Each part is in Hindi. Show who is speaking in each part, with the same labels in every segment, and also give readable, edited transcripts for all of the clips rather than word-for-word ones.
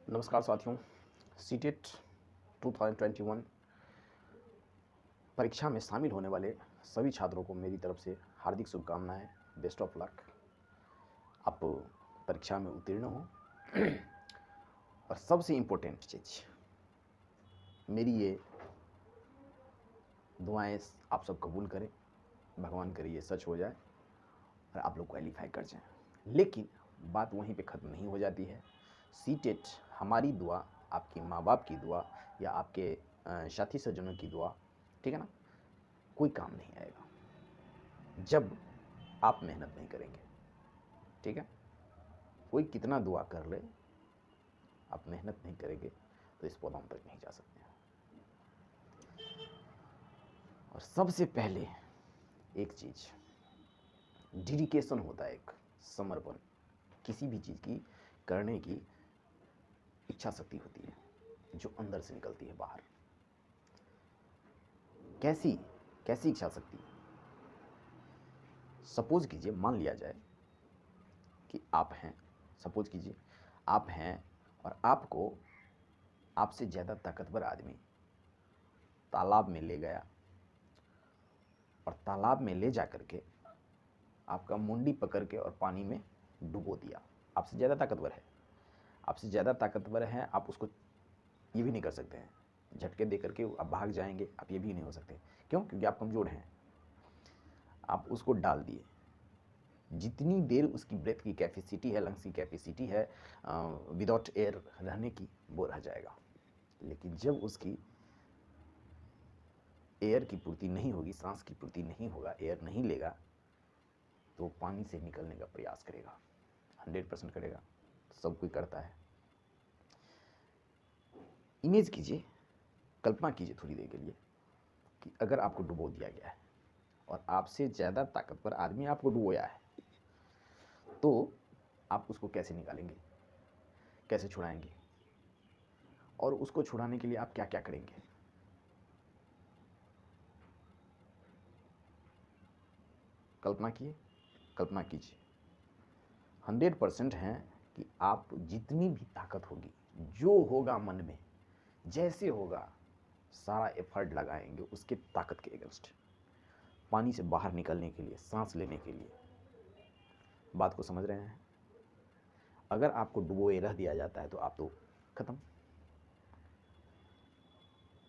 Speaker 1: नमस्कार साथियों। सीटेट 2021 परीक्षा में शामिल होने वाले सभी छात्रों को मेरी तरफ से हार्दिक शुभकामनाएं। Best of luck. आप परीक्षा में उत्तीर्ण हो। और सबसे इम्पोर्टेंट चीज़, मेरी ये दुआएं आप सब कबूल करें, भगवान करे ये सच हो जाए और आप लोग क्वालिफाई कर जाएं। लेकिन बात वहीं पे ख़त्म नहीं हो जाती है। सीटेट हमारी दुआ, आपके माँ बाप की दुआ या आपके साथी सज्जनों की दुआ, ठीक है ना, कोई काम नहीं आएगा जब आप मेहनत नहीं करेंगे। ठीक है, कोई कितना दुआ कर ले, आप मेहनत नहीं करेंगे तो इस पौधाओं तक नहीं जा सकते हैं। और सबसे पहले एक चीज़, डेडिकेशन होता है, एक समर्पण। किसी भी चीज़ की करने की इच्छा शक्ति होती है जो अंदर से निकलती है बाहर। कैसी कैसी इच्छा शक्ति? सपोज कीजिए, मान लिया जाए कि आप हैं, सपोज कीजिए आप हैं और आपको आपसे ज़्यादा ताकतवर आदमी तालाब में ले गया और तालाब में ले जा करके आपका मुंडी पकड़ के और पानी में डुबो दिया। आपसे ज़्यादा ताकतवर है, आपसे ज़्यादा ताकतवर है, आप उसको ये भी नहीं कर सकते हैं, झटके दे करके आप भाग जाएंगे, आप ये भी नहीं हो सकते। क्यों? क्योंकि आप कमज़ोर हैं। आप उसको डाल दिए, जितनी देर उसकी ब्रेथ की कैपेसिटी है, लंग्स की कैपेसिटी है विदाउट एयर रहने की, वो रह जाएगा। लेकिन जब उसकी एयर की पूर्ति नहीं होगी, सांस की पूर्ति नहीं होगा, एयर नहीं लेगा, तो पानी से निकलने का प्रयास करेगा, 100% करेगा। सब कोई करता है। इमेज कीजिए, कल्पना कीजिए थोड़ी देर के लिए कि अगर आपको डुबो दिया गया है और आपसे ज़्यादा ताकतवर आदमी आपको डुबोया है, तो आप उसको कैसे निकालेंगे, कैसे छुड़ाएंगे, और उसको छुड़ाने के लिए आप क्या क्या करेंगे? कल्पना किए, कल्पना कीजिए। 100% है कि आप जितनी भी ताकत होगी, जो होगा मन में, जैसे होगा, सारा एफर्ट लगाएंगे उसके ताकत के अगेंस्ट, पानी से बाहर निकलने के लिए, सांस लेने के लिए। बात को समझ रहे हैं? अगर आपको डुबोए रह दिया जाता है तो आप तो खत्म।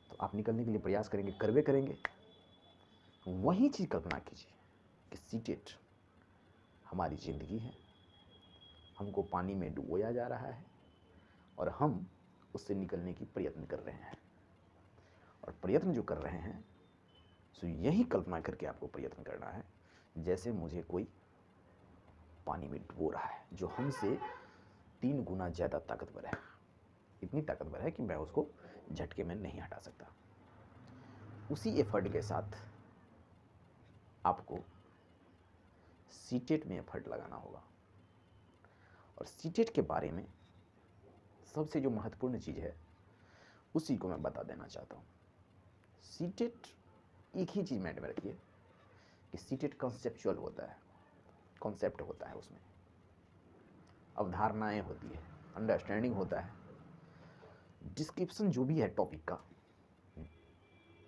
Speaker 1: तो आप निकलने के लिए प्रयास करेंगे, करवे करेंगे। वही चीज़ कल्पना कीजिए कि सीटेट हमारी ज़िंदगी है, हमको पानी में डुबोया जा रहा है और हम उससे निकलने की प्रयत्न कर रहे हैं। और प्रयत्न जो कर रहे हैं, सो यही कल्पना करके आपको प्रयत्न करना है जैसे मुझे कोई पानी में डुबो रहा है, जो हमसे 3 गुना ज़्यादा ताकतवर है। इतनी ताकतवर है कि मैं उसको झटके में नहीं हटा सकता। उसी एफर्ट के साथ आपको सीटेट में एफर्ट लगाना होगा। और सीटेट के बारे में सबसे जो महत्वपूर्ण चीज़ है, उसी को मैं बता देना चाहता हूँ। सीटेट, एक ही चीज़ माइंड में रखिए कि सीटेट कंसेप्चुअल होता है, कॉन्सेप्ट होता है, उसमें अवधारणाएं होती है, अंडरस्टैंडिंग होता है। डिस्क्रिप्शन जो भी है टॉपिक का,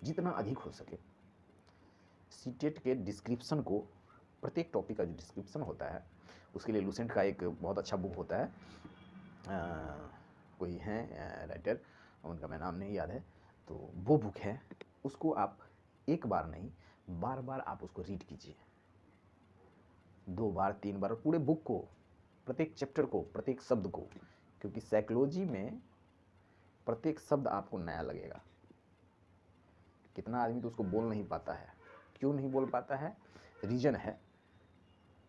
Speaker 1: जितना अधिक हो सके सीटेट के डिस्क्रिप्शन को, प्रत्येक टॉपिक का जो डिस्क्रिप्शन होता है, उसके लिए लूसेंट का एक बहुत अच्छा बुक होता है। कोई हैं राइटर, उनका मैं नाम नहीं याद है, तो वो बुक है, उसको आप एक बार नहीं, बार बार आप उसको रीड कीजिए, 2 बार 3 बार, पूरे बुक को, प्रत्येक चैप्टर को, प्रत्येक शब्द को। क्योंकि साइकोलॉजी में प्रत्येक शब्द आपको नया लगेगा। कितना आदमी तो उसको बोल नहीं पाता है। क्यों नहीं बोल पाता है? रीज़न है,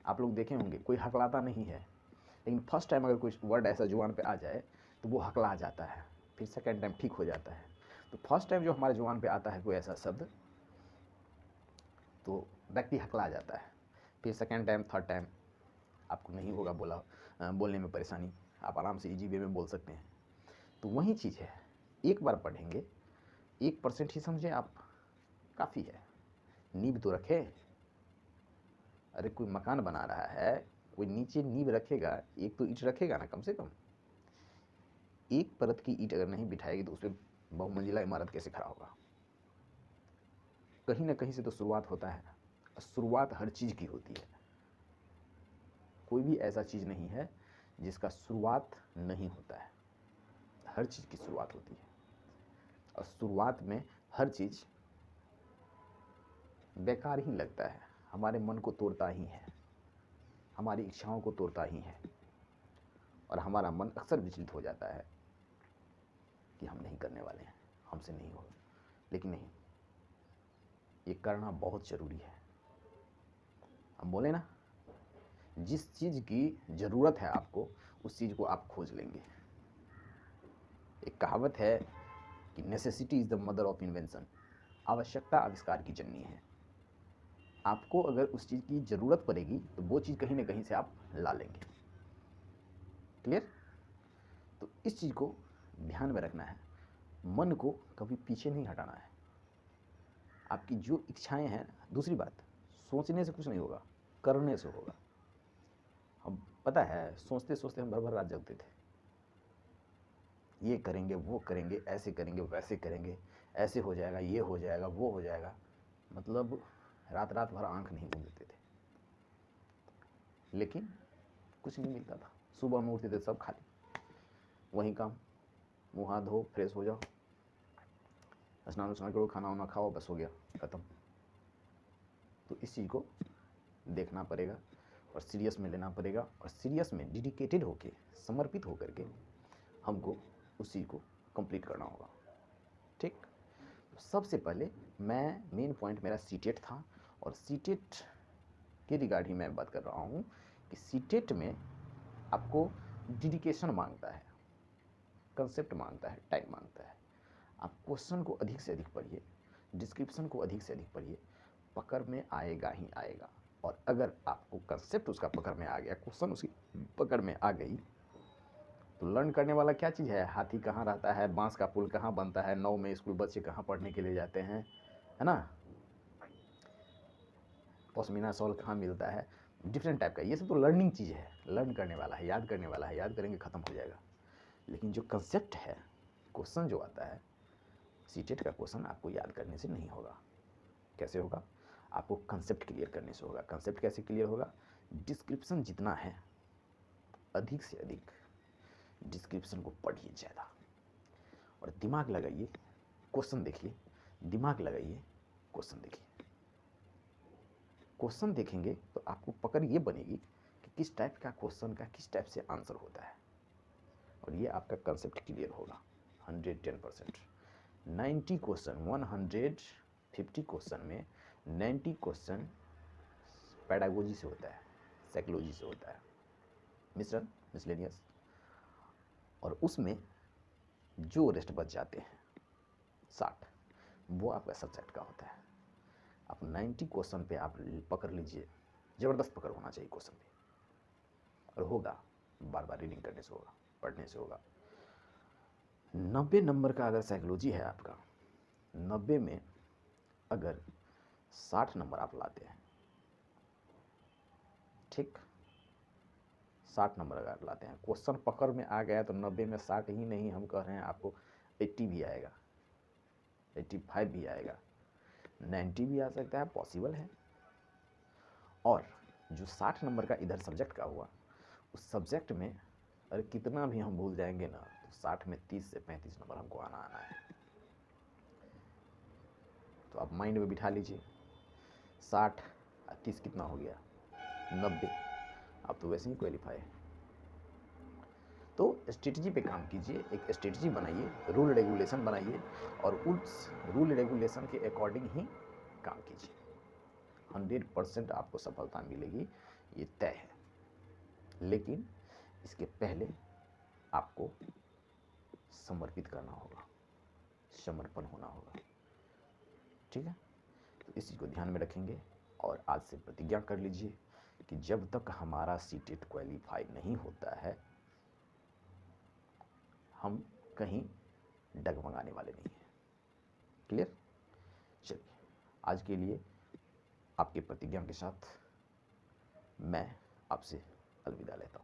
Speaker 1: आप लोग देखे होंगे, कोई हकलाता नहीं है, लेकिन फर्स्ट टाइम अगर कोई वर्ड ऐसा जुबान पे आ जाए तो वो हकला जाता है, फिर सेकेंड टाइम ठीक हो जाता है। तो फर्स्ट टाइम जो हमारे जुबान पे आता है कोई ऐसा शब्द, तो व्यक्ति हकला जाता है। फिर सेकेंड टाइम, थर्ड टाइम आपको नहीं होगा बोलने में परेशानी, आप आराम से इजी वे में बोल सकते हैं। तो वही चीज़ है, एक बार पढ़ेंगे, 1% ही समझे आप, काफ़ी है। नींव तो रखे। अरे कोई मकान बना रहा है, कोई नीचे नींव रखेगा, एक तो ईंट रखेगा ना, कम से कम एक परत की ईंट अगर नहीं बिठाएगी तो उस पर बहुमंजिला इमारत कैसे खड़ा होगा? कहीं ना कहीं से तो शुरुआत होता है, और शुरुआत हर चीज़ की होती है। कोई भी ऐसा चीज़ नहीं है जिसका शुरुआत नहीं होता है, हर चीज़ की शुरुआत होती है। और शुरुआत में हर चीज़ बेकार ही लगता है, हमारे मन को तोड़ता ही है, हमारी इच्छाओं को तोड़ता ही है, और हमारा मन अक्सर विचलित हो जाता है कि हम नहीं करने वाले हैं, हमसे नहीं होगा। लेकिन नहीं, ये करना बहुत ज़रूरी है। हम बोले ना, जिस चीज़ की ज़रूरत है आपको, उस चीज़ को आप खोज लेंगे। एक कहावत है कि necessity is the mother of invention, आवश्यकता आविष्कार की जननी है। आपको अगर उस चीज़ की ज़रूरत पड़ेगी तो वो चीज़ कहीं ना कहीं से आप ला लेंगे। क्लियर? तो इस चीज़ को ध्यान में रखना है, मन को कभी पीछे नहीं हटाना है। आपकी जो इच्छाएं हैं, दूसरी बात, सोचने से कुछ नहीं होगा, करने से होगा। हम पता है, सोचते सोचते हम भर भर रात जगते थे, ये करेंगे वो करेंगे, ऐसे करेंगे वैसे करेंगे, ऐसे हो जाएगा, ये हो जाएगा, वो हो जाएगा, मतलब रात रात भर आंख नहीं मूंद देते थे, लेकिन कुछ नहीं मिलता था। सुबह में उठते थे सब खाली, वहीं काम, मुँह हाथ धो, फ्रेश हो जाओ, स्नान उस्नान करो, खाना वाना खाओ, बस हो गया, ख़त्म। तो इस चीज़ को देखना पड़ेगा और सीरियस में लेना पड़ेगा, और सीरियस में डेडिकेटेड होके, समर्पित होकर के हमको उस चीज़ को कंप्लीट करना होगा। ठीक? तो सबसे पहले मेन पॉइंट मेरा सीटेट था, और सीटेट के रिगार्डिंग मैं बात कर रहा हूँ कि सीटेट में आपको डेडिकेशन मांगता है, कंसेप्ट मांगता है, टाइम मांगता है। आप क्वेश्चन को अधिक से अधिक पढ़िए, डिस्क्रिप्शन को अधिक से अधिक पढ़िए, पकड़ में आएगा ही आएगा। और अगर आपको कंसेप्ट उसका पकड़ में आ गया, क्वेश्चन उसकी पकड़ में आ गई, तो लर्न करने वाला क्या चीज़ है? हाथी कहाँ रहता है, बांस का पुल कहाँ बनता है, 9 में स्कूल बच्चे कहाँ पढ़ने के लिए जाते हैं, है ना, पश्मीना शॉल कहाँ मिलता है, डिफरेंट टाइप का, ये सब तो लर्निंग चीज़ है, लर्न करने वाला है, याद करने वाला है, याद करेंगे ख़त्म हो जाएगा। लेकिन जो कंसेप्ट है, क्वेश्चन जो आता है, सीटेट का क्वेश्चन आपको याद करने से नहीं होगा। कैसे होगा? आपको कंसेप्ट क्लियर करने से होगा। कंसेप्ट कैसे क्लियर होगा? डिस्क्रिप्शन जितना है, अधिक से अधिक डिस्क्रिप्शन को पढ़िए ज़्यादा, और दिमाग लगाइए, क्वेश्चन देखिए, दिमाग लगाइए, क्वेश्चन देखिए। क्वेश्चन देखेंगे तो आपको पकड़ ये बनेगी कि किस टाइप का क्वेश्चन का किस टाइप से आंसर होता है, और ये आपका कंसेप्ट क्लियर होगा 110%। 90 क्वेश्चन, 150 क्वेश्चन में 90 क्वेश्चन पैडागोजी से होता है, साइकोलॉजी से होता है, मिश्रण, मिसलेनियस, और उसमें जो रेस्ट बच जाते हैं 60, वो आपका सब्जेक्ट का होता है। आप 90 क्वेश्चन पे आप पकड़ लीजिए, ज़बरदस्त पकड़ होना चाहिए क्वेश्चन पे, और होगा, बार बार रीडिंग करने से होगा, पढ़ने से होगा। 90 नंबर का अगर साइकोलॉजी है आपका, 90 में अगर 60 नंबर आप लाते हैं, ठीक, 60 नंबर अगर लाते हैं, क्वेश्चन पकड़ में आ गया, तो 90 में 60 ही नहीं, हम कह रहे हैं आपको 80 भी आएगा, 85 भी आएगा, 90 भी आ सकता है, पॉसिबल है। और जो 60 नंबर का इधर सब्जेक्ट का हुआ, उस सब्जेक्ट में अरे कितना भी हम भूल जाएंगे ना, तो 60 में 30 से 35 नंबर हमको आना है। तो आप माइंड में बिठा लीजिए, 60 और 30 कितना हो गया? 90। आप तो वैसे ही क्वालिफाई है। तो स्ट्रेटजी पे काम कीजिए, एक स्ट्रेटजी बनाइए, रूल रेगुलेशन बनाइए, और उस रूल रेगुलेशन के अकॉर्डिंग ही काम कीजिए। 100% आपको सफलता मिलेगी, ये तय है। लेकिन इसके पहले आपको समर्पित करना होगा, समर्पण होना होगा। ठीक है? तो इस चीज़ को ध्यान में रखेंगे, और आज से प्रतिज्ञा कर लीजिए कि जब तक हमारा सीटेट क्वालिफाई नहीं होता है, हम कहीं डगमगाने वाले नहीं हैं। क्लियर? चलिए, आज के लिए आपकी प्रतिज्ञा के साथ मैं आपसे अलविदा लेता हूँ।